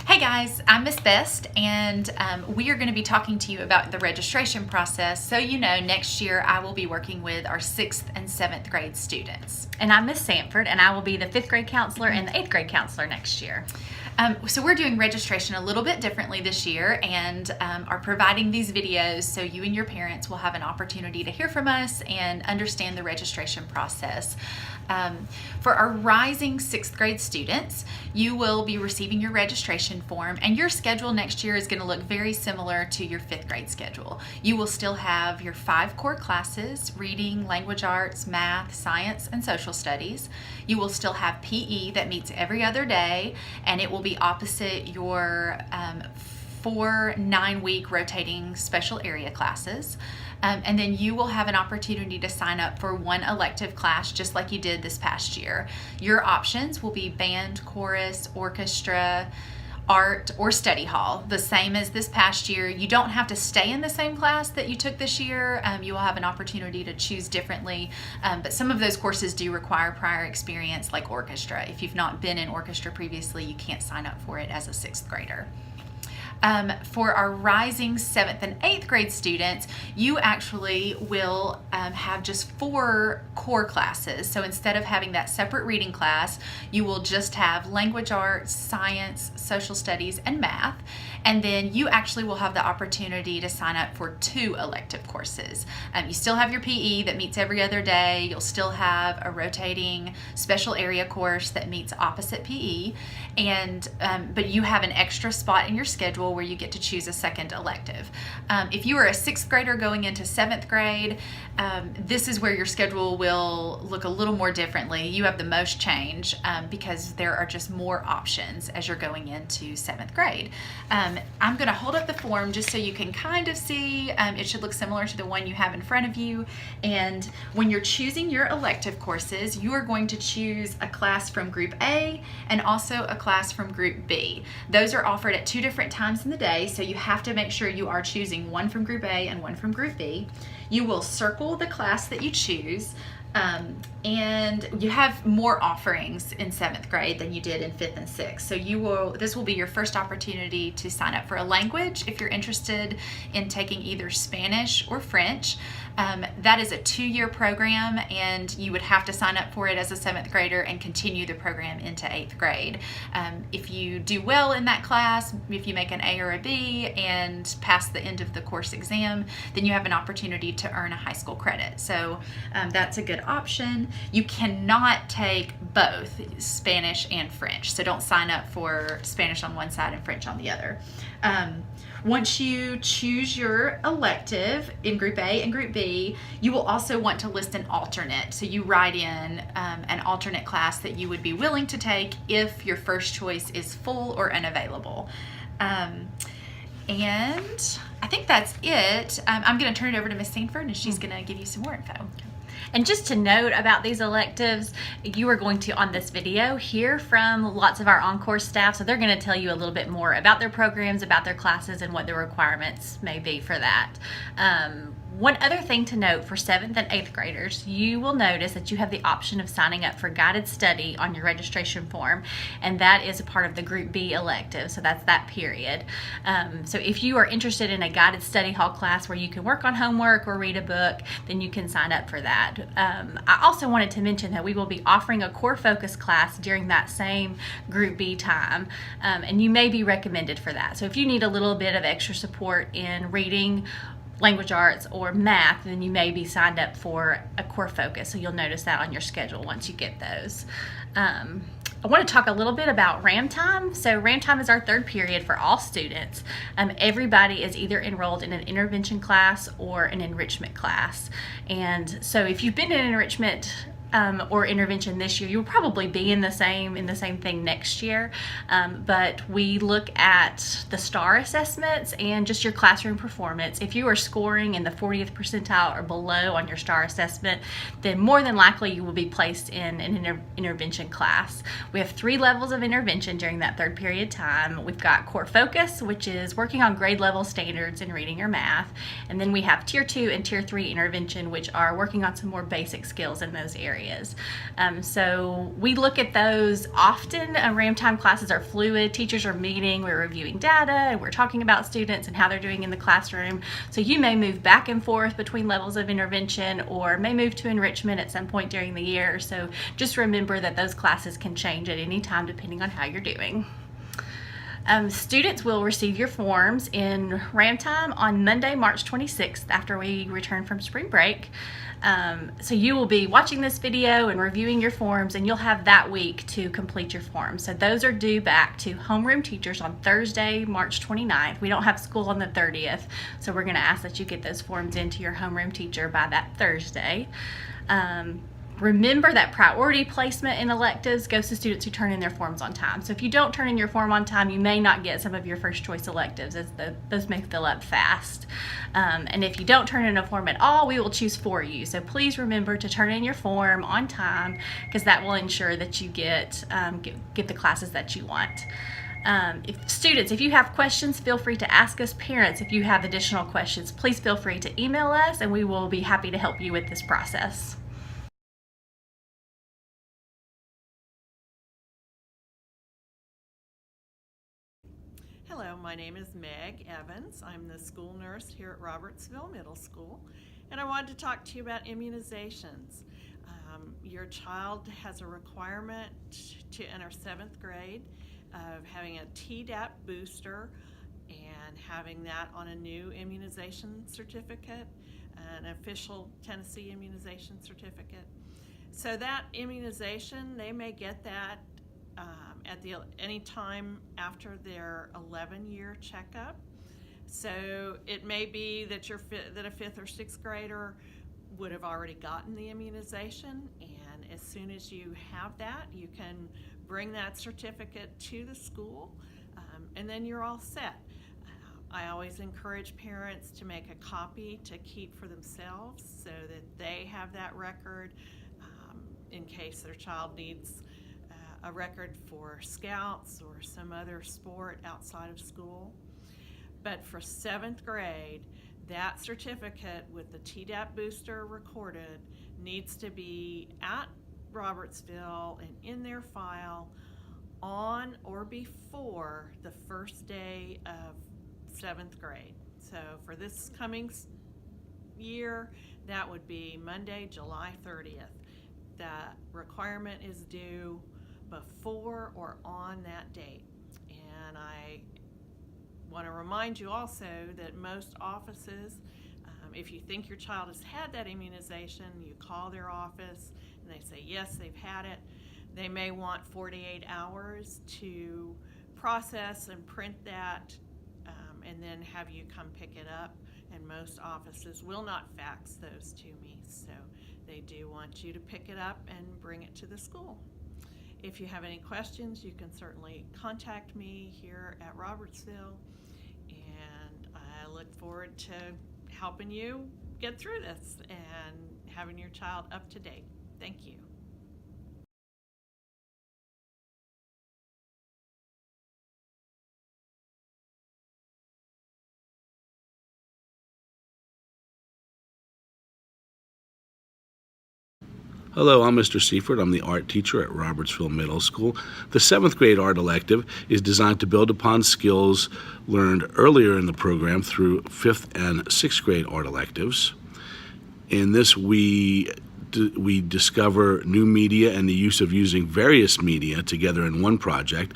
Hey guys, I'm Miss Best, and we are going to be talking to you about the registration process. So you know, next year I will be working with our 6th and 7th grade students. And I'm Miss Sanford, and I will be the 5th grade counselor and the 8th grade counselor next year. So we're doing registration a little bit differently this year, and are providing these videos so you and your parents will have an opportunity to hear from us and understand the registration process. For our rising 6th grade students, you will be receiving your registration form, and your schedule next year is going to look very similar to your 5th grade schedule. You will still have your 5 core classes: reading, language arts, math, science, and social studies. You will still have PE that meets every other day, and it will be opposite your 4 9-week rotating special area classes. And then you will have an opportunity to sign up for one elective class just like you did this past year. Your options will be band, chorus, orchestra, art, or study hall, the same as this past year. You don't have to stay in the same class that you took this year. You will have an opportunity to choose differently, but some of those courses do require prior experience, like orchestra. If you've not been in orchestra previously, you can't sign up for it as a 6th grader. For our rising 7th and 8th grade students, you actually will have just 4 core classes. So instead of having that separate reading class, you will just have language arts, science, social studies, and math. And then you actually will have the opportunity to sign up for 2 elective courses. You still have your PE that meets every other day. You'll still have a rotating special area course that meets opposite PE. And but you have an extra spot in your schedule where you get to choose a second elective. If you are a 6th grader going into 7th grade, this is where your schedule will look a little more differently. You have the most change because there are just more options as you're going into 7th grade. I'm going to hold up the form just so you can kind of see. It should look similar to the one you have in front of you. And when you're choosing your elective courses, you are going to choose a class from Group A and also a class from Group B. Those are offered at 2 different times in the day, so you have to make sure you are choosing one from Group A and one from Group B. You will circle the class that you choose. And you have more offerings in 7th grade than you did in 5th and 6th. So this will be your first opportunity to sign up for a language if you're interested in taking either Spanish or French. That is a 2-year program, and you would have to sign up for it as a 7th grader and continue the program into 8th grade. If you do well in that class, if you make an A or a B and pass the end of the course exam, then you have an opportunity to earn a high school credit. So that's a good option. You cannot take both Spanish and French, so don't sign up for Spanish on one side and French on the other. Once you choose your elective in Group A and Group B, you will also want to list an alternate. So you write in an alternate class that you would be willing to take if your first choice is full or unavailable. And I think that's it. I'm going to turn it over to Miss Sanford, and she's going to give you some more info. And just to note about these electives, you are going to, on this video, hear from lots of our on-course staff. So they're going to tell you a little bit more about their programs, about their classes, and what the requirements may be for that. One other thing to note for 7th and 8th graders, you will notice that you have the option of signing up for guided study on your registration form, and that is a part of the Group B elective, so that's that period. So if you are interested in a guided study hall class where you can work on homework or read a book, then you can sign up for that. I also wanted to mention that we will be offering a core focus class during that same Group B time, and you may be recommended for that. So if you need a little bit of extra support in reading, language arts, or math, then you may be signed up for a core focus. So you'll notice that on your schedule once you get those. I want to talk a little bit about RAM time. So RAM time is our 3rd period for all students. Everybody is either enrolled in an intervention class or an enrichment class. And so if you've been in enrichment or intervention this year, you'll probably be in the same thing next year. But we look at the STAR assessments and just your classroom performance. If you are scoring in the 40th percentile or below on your STAR assessment, then more than likely you will be placed in an intervention class. We have 3 levels of intervention during that 3rd period time. We've got core focus, which is working on grade level standards in reading or math. And then we have tier 2 and tier 3 intervention, which are working on some more basic skills in those areas. areas. So we look at those often. Ramtime classes are fluid. Teachers are meeting, we're reviewing data, and we're talking about students and how they're doing in the classroom. So you may move back and forth between levels of intervention or may move to enrichment at some point during the year. So just remember that those classes can change at any time depending on how you're doing. Students will receive your forms in Ramtime on Monday, March 26th after we return from spring break. So you will be watching this video and reviewing your forms, and you'll have that week to complete your forms. So those are due back to homeroom teachers on Thursday, March 29th. We don't have school on the 30th, so we're going to ask that you get those forms into your homeroom teacher by that Thursday. Remember that priority placement in electives goes to students who turn in their forms on time. So if you don't turn in your form on time, you may not get some of your first choice electives, as those may fill up fast. And if you don't turn in a form at all, we will choose for you. So please remember to turn in your form on time, because that will ensure that you get the classes that you want. If you have questions, feel free to ask us. Parents, if you have additional questions, please feel free to email us, and we will be happy to help you with this process. Hello, my name is Meg Evans. I'm the school nurse here at Robertsville Middle School, and I wanted to talk to you about immunizations. Your child has a requirement to enter 7th grade of having a Tdap booster and having that on a new immunization certificate, an official Tennessee immunization certificate. So that immunization, they may get that at any time after their 11-year checkup. So it may be that that a 5th or 6th grader would have already gotten the immunization, and as soon as you have that, you can bring that certificate to the school, and then you're all set. I always encourage parents to make a copy to keep for themselves so that they have that record in case their child needs a record for Scouts or some other sport outside of school. But for 7th grade, that certificate with the Tdap booster recorded needs to be at Robertsville and in their file on or before the first day of 7th grade. So for this coming year, that would be Monday, July 30th. That requirement is due before or on that date. And I want to remind you also that most offices, if you think your child has had that immunization, you call their office and they say yes, they've had it. They may want 48 hours to process and print that and then have you come pick it up, and most offices will not fax those to me, so they do want you to pick it up and bring it to the school. If you have any questions, you can certainly contact me here at Robertsville, and I look forward to helping you get through this and having your child up to date. Thank you. Hello, I'm Mr. Seifert. I'm the art teacher at Robertsville Middle School. The 7th grade art elective is designed to build upon skills learned earlier in the program through 5th and 6th grade art electives. In this, we discover new media and the use of using various media together in one project.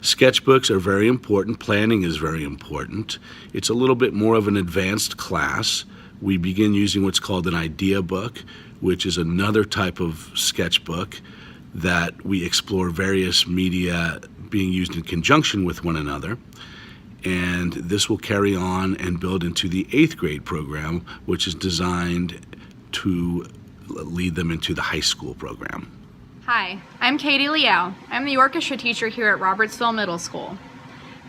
Sketchbooks are very important. Planning is very important. It's a little bit more of an advanced class. We begin using what's called an idea book, which is another type of sketchbook that we explore various media being used in conjunction with one another. And this will carry on and build into the 8th grade program, which is designed to lead them into the high school program. Hi, I'm Katie Liao. I'm the orchestra teacher here at Robertsville Middle School.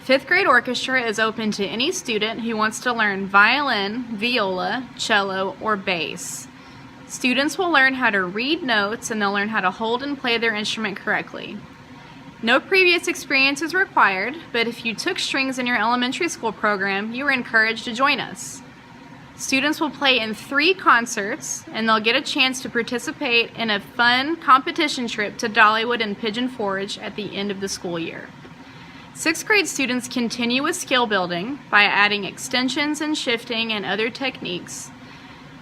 5th grade orchestra is open to any student who wants to learn violin, viola, cello, or bass. Students will learn how to read notes, and they'll learn how to hold and play their instrument correctly. No previous experience is required, but if you took strings in your elementary school program, you are encouraged to join us. Students will play in 3 concerts, and they'll get a chance to participate in a fun competition trip to Dollywood and Pigeon Forge at the end of the school year. 6th grade students continue with skill building by adding extensions and shifting and other techniques.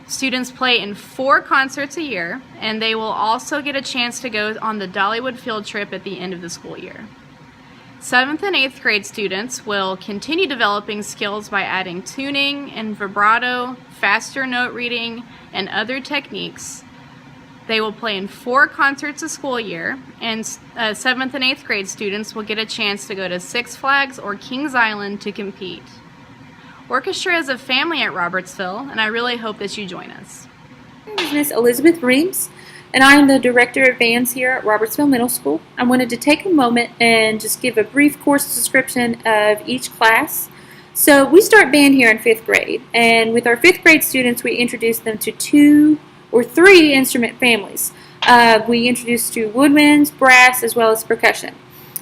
Students play in 4 concerts a year, and they will also get a chance to go on the Dollywood field trip at the end of the school year. 7th and 8th grade students will continue developing skills by adding tuning and vibrato, faster note reading, and other techniques. They will play in 4 concerts a school year, and 7th and 8th grade students will get a chance to go to Six Flags or Kings Island to compete. Orchestra is a family at Robertsville, and I really hope that you join us. My name is Miss Elizabeth Reams, and I am the Director of Bands here at Robertsville Middle School. I wanted to take a moment and just give a brief course description of each class. So we start band here in 5th grade, and with our 5th grade students we introduce them to 2 or 3 instrument families. We introduce to woodwinds, brass, as well as percussion.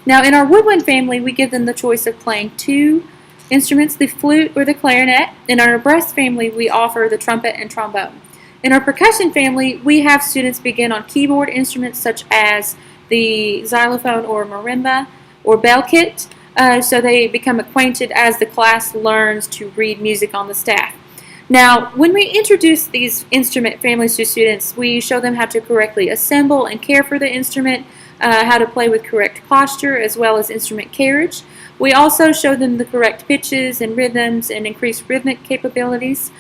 Now in our woodwind family we give them the choice of playing 2 instruments, the flute or the clarinet. In our brass family we offer the trumpet and trombone. In our percussion family, we have students begin on keyboard instruments such as the xylophone or marimba or bell kit, so they become acquainted as the class learns to read music on the staff. Now, when we introduce these instrument families to students, we show them how to correctly assemble and care for the instrument, how to play with correct posture, as well as instrument carriage. We also show them the correct pitches and rhythms and increase rhythmic capabilities.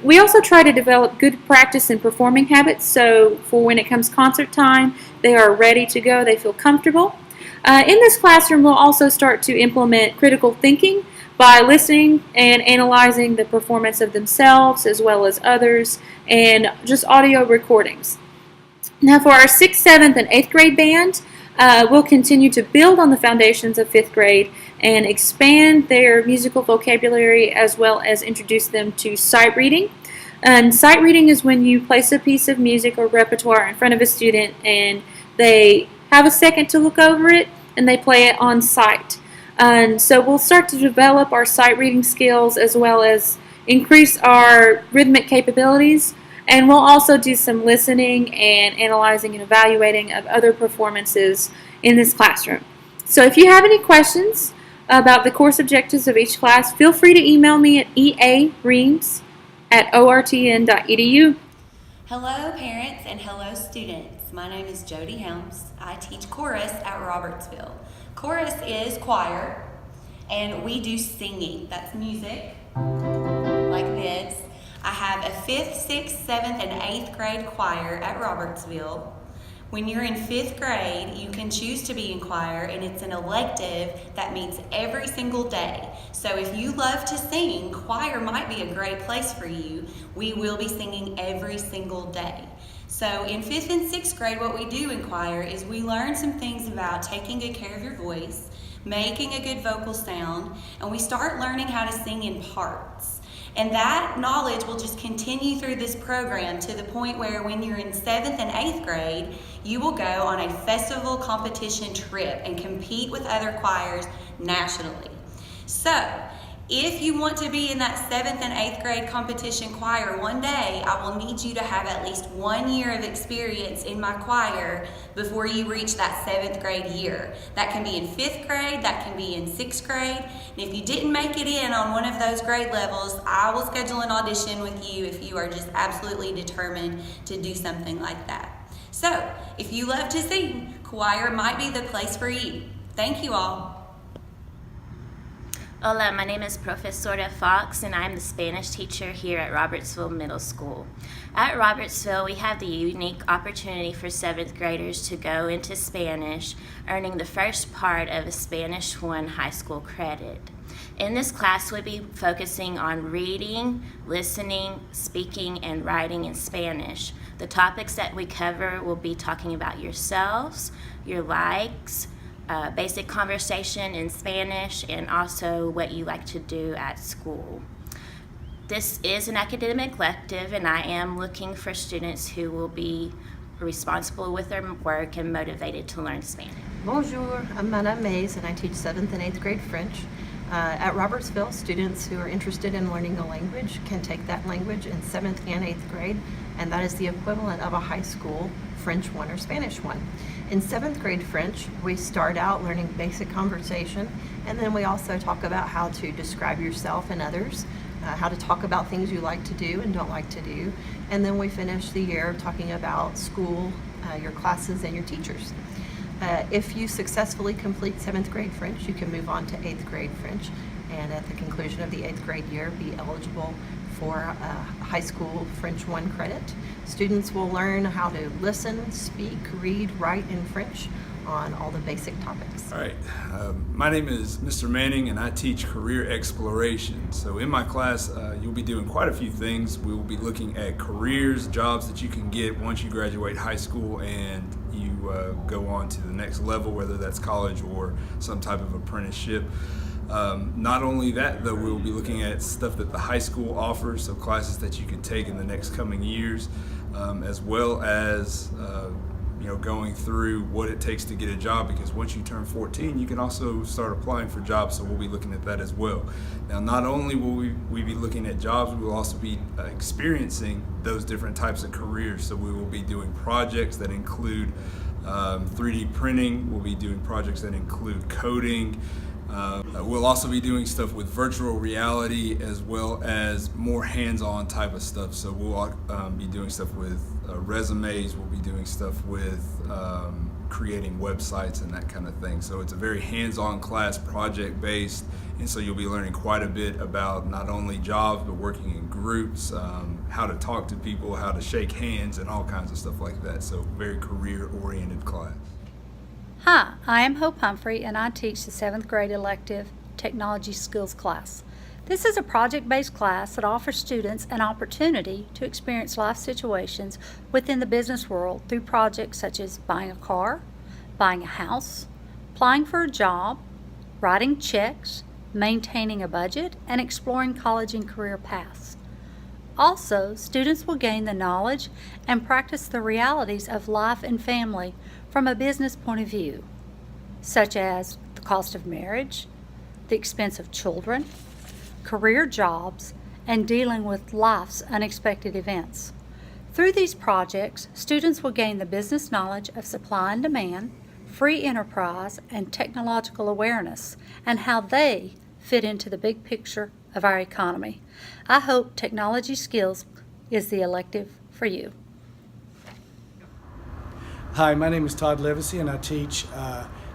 We also try to develop good practice and performing habits, so for when it comes concert time, they are ready to go, they feel comfortable. In this classroom, we'll also start to implement critical thinking by listening and analyzing the performance of themselves as well as others, and just audio recordings. Now for our 6th, 7th, and 8th grade band, we'll continue to build on the foundations of 5th grade and expand their musical vocabulary as well as introduce them to sight reading. And sight reading is when you place a piece of music or repertoire in front of a student and they have a second to look over it and they play it on sight. And so we'll start to develop our sight reading skills as well as increase our rhythmic capabilities. And we'll also do some listening and analyzing and evaluating of other performances in this classroom. So if you have any questions about the course objectives of each class, feel free to email me at eareams@ortn.edu. Hello parents and hello students. My name is Jody Helms. I teach chorus at Robertsville. Chorus is choir, and we do singing. That's music, like this. I have a 5th, 6th, 7th, and 8th grade choir at Robertsville. When you're in 5th grade, you can choose to be in choir, and it's an elective that meets every single day. So if you love to sing, choir might be a great place for you. We will be singing every single day. So in 5th and 6th grade, what we do in choir is we learn some things about taking good care of your voice, making a good vocal sound, and we start learning how to sing in parts. And that knowledge will just continue through this program to the point where when you're in 7th and 8th grade, you will go on a festival competition trip and compete with other choirs nationally. So, if you want to be in that 7th and 8th grade competition choir one day, I will need you to have at least 1 year of experience in my choir before you reach that 7th grade year. That can be in 5th grade, that can be in 6th grade. And if you didn't make it in on one of those grade levels, I will schedule an audition with you if you are just absolutely determined to do something like that. So, if you love to sing, choir might be the place for you. Thank you all. Hola, my name is Profesora Fox, and I'm the Spanish teacher here at Robertsville Middle School. At Robertsville, we have the unique opportunity for 7th graders to go into Spanish, earning the first part of a Spanish 1 high school credit. In this class, we'll be focusing on reading, listening, speaking, and writing in Spanish. The topics that we cover will be talking about yourselves, your likes, basic conversation in Spanish, and also what you like to do at school. This is an academic elective, and I am looking for students who will be responsible with their work and motivated to learn Spanish. Bonjour, I'm Madame Mays, and I teach 7th and 8th grade French. At Robertsville, students who are interested in learning a language can take that language in 7th and 8th grade, and that is the equivalent of a high school French 1 or Spanish 1. In 7th grade French, we start out learning basic conversation, and then we also talk about how to describe yourself and others, how to talk about things you like to do and don't like to do, and then we finish the year talking about school, your classes, and your teachers. If you successfully complete 7th grade French, you can move on to 8th grade French, and at the conclusion of the 8th grade year, be eligible for high school French 1 credit. Students will learn how to listen, speak, read, write in French on all the basic topics. All right, my name is Mr. Manning and I teach career exploration. So in my class, you'll be doing quite a few things. We will be looking at careers, jobs that you can get once you graduate high school and you go on to the next level, whether that's college or some type of apprenticeship. Not only that, though, we will be looking at stuff that the high school offers, so classes that you can take in the next coming years, as well as going through what it takes to get a job, because once you turn 14, you can also start applying for jobs, so we'll be looking at that as well. Now, not only will we be looking at jobs, we will also be experiencing those different types of careers, so we will be doing projects that include 3D printing, we'll be doing projects that include coding. We'll also be doing stuff with virtual reality as well as more hands-on type of stuff. So we'll be doing stuff with resumes, we'll be doing stuff with creating websites and that kind of thing. So it's a very hands-on class, project-based, and so you'll be learning quite a bit about not only jobs but working in groups, how to talk to people, how to shake hands, and all kinds of stuff like that. So very career-oriented class. Hi, I am Hope Humphrey and I teach the 7th grade elective Technology Skills class. This is a project-based class that offers students an opportunity to experience life situations within the business world through projects such as buying a car, buying a house, applying for a job, writing checks, maintaining a budget, and exploring college and career paths. Also, students will gain the knowledge and practice the realities of life and family from a business point of view, such as the cost of marriage, the expense of children, career jobs, and dealing with life's unexpected events. Through these projects, students will gain the business knowledge of supply and demand, free enterprise, and technological awareness, and how they fit into the big picture of our economy. I hope Technology Skills is the elective for you. Hi, my name is Todd Levesey and I teach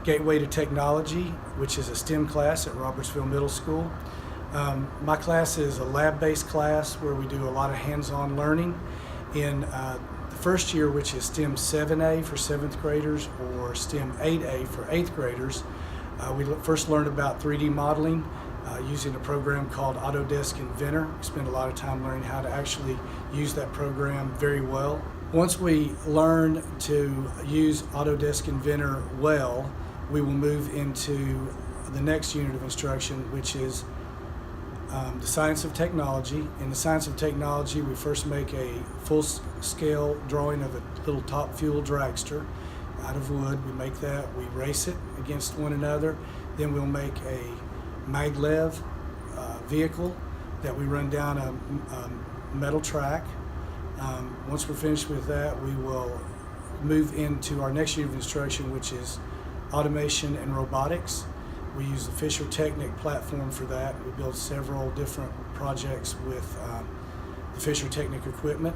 Gateway to Technology, which is a STEM class at Robertsville Middle School. My class is a lab-based class where we do a lot of hands-on learning. In the first year, which is STEM 7A for 7th graders or STEM 8A for 8th graders, we first learned about 3D modeling using a program called Autodesk Inventor. We spent a lot of time learning how to actually use that program very well. Once we learn to use Autodesk Inventor well, we will move into the next unit of instruction, which is the Science of Technology. In the Science of Technology, we first make a full-scale drawing of a little top fuel dragster out of wood. We make that, we race it against one another. Then we'll make a maglev vehicle that we run down a metal track. Once we're finished with that, we will move into our next unit of instruction, which is automation and robotics. We use the Fisher Technic platform for that. We build several different projects with the Fisher Technic equipment,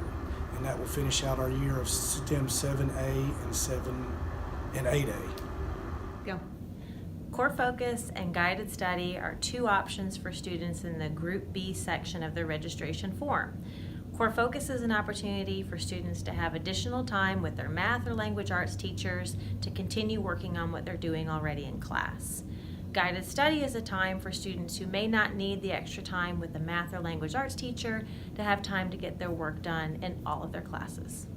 and that will finish out our year of STEM 7A and 8A. Go. Core Focus and Guided Study are two options for students in the Group B section of the registration form. Core Focus is an opportunity for students to have additional time with their math or language arts teachers to continue working on what they're doing already in class. Guided Study is a time for students who may not need the extra time with the math or language arts teacher to have time to get their work done in all of their classes.